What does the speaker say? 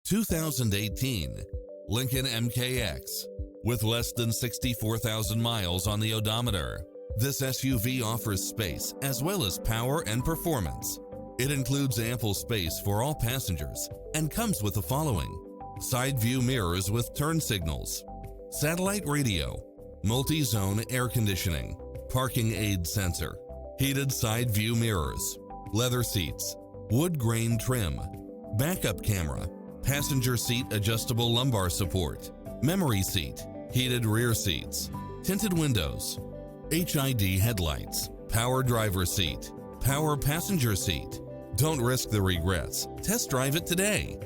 2018 Lincoln MKX. With less than 64,000 miles on the odometer, this SUV offers space as well as power and performance. It includes ample space for all passengers and comes with the following: side view mirrors with turn signals, satellite radio, multi-zone air conditioning, parking aid sensor, heated side view mirrors, leather seats, wood grain trim, backup camera, passenger seat adjustable lumbar support, memory seat, heated rear seats, tinted windows, HID headlights, power driver seat, power passenger seat. Don't risk the regrets. Test drive it today.